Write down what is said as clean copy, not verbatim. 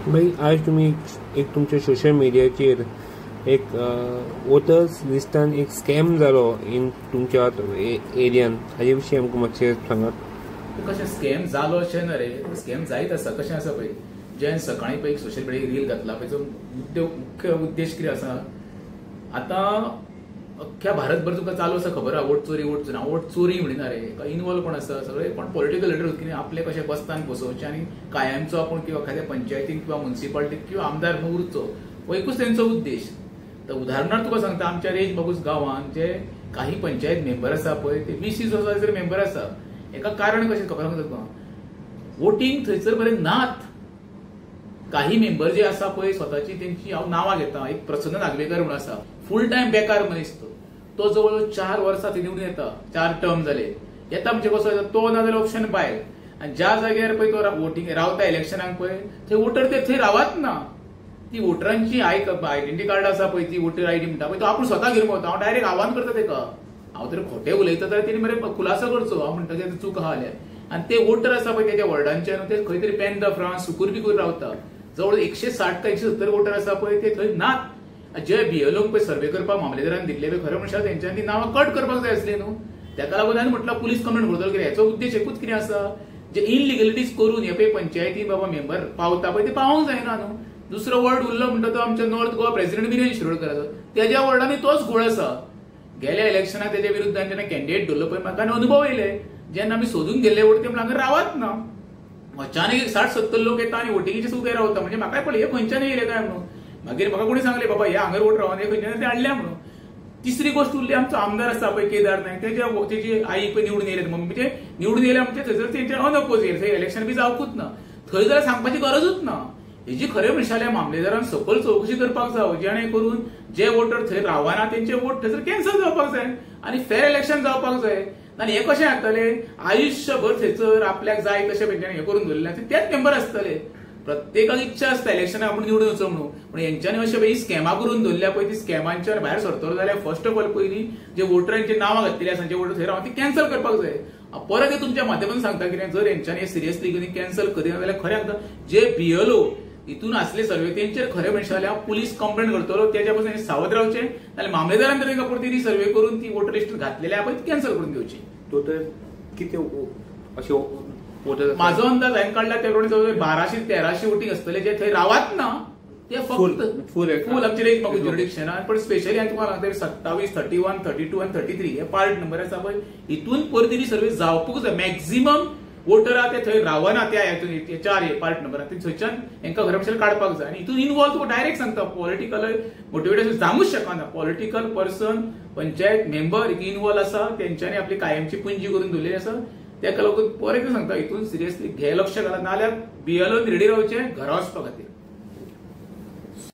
भाई आज तुम्ही एक तुमच्या सोशल मीडियाचेर एक वोटर्स लिस्टान एक स्कॅम जालो इन तुमच्या एरियान हाजे विशीं आमकां मातशें सांगात. कशें स्कॅम जालो अशें ना रे, स्कॅम जायत आसा. कशें आसा पळय, जे सकाळी पळय सोशल मिडियार रील घातला पळय, जो मुख्य उद्देश कितें आसा, आतां अख्ख्या भारतभर तुका चालू आसा खबर आहा वोट चोरी वोट चोरी म्हणिना रे. इनवॉल्व कोण आसा, सगळे कोण पॉलिटिकल लिडर कितें आपले कशें बसतान बसोवचे आनी कायमचो आपूण किंवा एखाद्या पंचायतीक किंवा म्युनिसिपालिटीक किंवा आमदार म्हणून उरचो, हो एकूच तेंचो उद्देश. तर उदाहरणार्थ तुका सांगता, आमच्या रेंज बागूस गांवांत जे काही पंचायत मेंबर आसा पळय, ते 20-20 वर्सांचे मेंबर आसा. एका कारण कशें खबर आसा तुका, वोटिंग थंयसर बरें नात. काही मेंबर जे आसा पळय, स्वताची तेंची हांव नांवां घेता. एक प्रसन्न नागवेकर म्हणून आसा, फुल टायम बेकार मनीस तो जवळ 4 वर्सां थंय निवडून येता. 4 टर्म जाले येता. म्हणजे कसो येता तो ना जाल्यार ऑप्शन भायर. आनी ज्या जाग्यार पळय तो वोटिंग रावता इलेक्शनाक पळय, थंय वोटर ते थंय रावत ना. ती वोटरांची आयडेंटिटी कार्ड आसा पळय, ती वोटर आयडी म्हणटा पळय, तो आपूण स्वता घेवन वता. हांव डायरेक्ट आव्हान करता तेका, हांव तर खोटें उलयता जाल्यार तेणी मरे खुलासो करचो. हांव म्हणटा की चूक आहा जाल्यार. आनी ते वोटर आसा पळय तेच्या वॉर्डांचे, ते खंय तरी पेन द फ्रांस सुकूर बिकूर रावता. जवळ 160 काय 170 वोटर आसा पळय, ते थंय नात. जे बीएलओक पळय सर्वे करपाक मामलेदारान दिल्ले पळय, खरें म्हणशात तेंच्यांनी नांवां कट करपाक जाय आसली न्हू. ताका लागून हांवें म्हटलं पुलीस कंप्लेंट करतलो. कित्याक हेचो उद्देश एकूच कितें आसा, जे इनलिगलिटीज करून हे पळय पंचायती बाबा मेंबर पावता पळय, ते पावोंक जायना न्हू. दुसरो वर्ड उरलो म्हणटा तो आमच्या नॉर्थ गोवा प्रेसिडेंट विनय शिरोडकराचो. तेज्या वर्डांनी तोच घोळ आसा. गेल्या इलेक्शनाक तेज्या विरुद्धान जेन्ना कॅन्डिडेट धरलो पळय, म्हाका अनुभव येयले. जेन्ना आमी सोदून गेल्ले वोट, ते हांगा रावत ना. अचानक 60-70 लोक येता आनी वोटिंगेचे उबे रावता. म्हणजे म्हाकाय पळय हे खंयच्यान येयले काय म्हणून. मागीर म्हाका कोणी सांगले बाबा हे हांगर वोट रावन हे खंयच्यान ते हाडल्या म्हणून. तिसरी गोष्ट उरली, आमचो आमदार आसा पळय केदार नायक, तेजी आई पळय निवडून येयले. म्हणजे निवडून येयले म्हणजे थंयसर तेंचे अनअपोज येयले, थंय इलेक्शन बी जावकूच ना. थंय जाल्यार सांगपाची गरजूच ना. हेजी खरें म्हणशाल्या मामलेदारान सकल चवकशी करपाक जाय, जेणे करून जे वोटर थंय रावना तेंचे वोट थंयसर कॅन्सल जावपाक जाय आनी फेर इलेक्शन जावपाक जाय. आनी हे कशें जातले, आयुश्यभर थंयसर आपल्याक जाय तशें हे करून दवरले तेच मेंबर आसतले. प्रत्येकाक इच्छा आसता इलेक्शनाक आपूण निवडून वचो म्हणून. पूण हेंच्यांनी अशें पळय स्कॅमा करून दवरल्या पळय, ती स्कॅमांच्या भायर सरतलो जाल्यार फर्स्ट ऑफ ऑल पयलीं जे वोटरांची नांवां घातलेली आसा, जे वोटर थंय रावन ती कॅन्सल करपाक जाय. परत हे तुमच्या माध्यमांतून सांगता कितें, जर हेंच्यांनी सिरियसली कॅन्सल करिना जाल्यार खरें सांगता जे बीएलओ हितून असले सर्वे तेंचेर खरें म्हणशें जाल्यार पुलीस कंप्लेंट करतलो. तेच्या पासून सावध रावचे, नाल्यार मामलेदारान तरी परती ती सर्वे करून ती वोटर लिस्ट घातलेली आहा पळय ती कॅन्सल करून घेवची. टोटल किती अशे माझो अंदाज हांवें काडला त्या प्रमाणे जवळ 1200-1300 वोटिंग असतले जे थंय रावत ना. ते फक्त फूल आमचे रेंज म्हाका ज्युरिडिक्शन. पण स्पेशली हांवें तुमकां सांगता 27, 31, 32 आनी 33 हे पार्ट नंबर आसा पळय, हितून परती सर्वे जावपूक जाय. मॅक्झिमम वोटर आहा ते थंय रावना त्या हितून 4 पार्ट नंबर थंयच्यान हेंकां घरा म्हणल्यार काडपाक जाय. आनी हितून इनवॉल्व तुका डायरेक्ट सांगता पॉलिटिकल मोटिवेट जावूंच शकना. Political person panchayat member involve आसा, तेंच्यांनी आपली कायमची पुंजी करून दवरलेली आसा. ताका लागून परत सांगता हितून सिरियसली घे लक्ष घाला, नाल्यार बीएलओ रेडी रावचे घरा वचपा खातीर.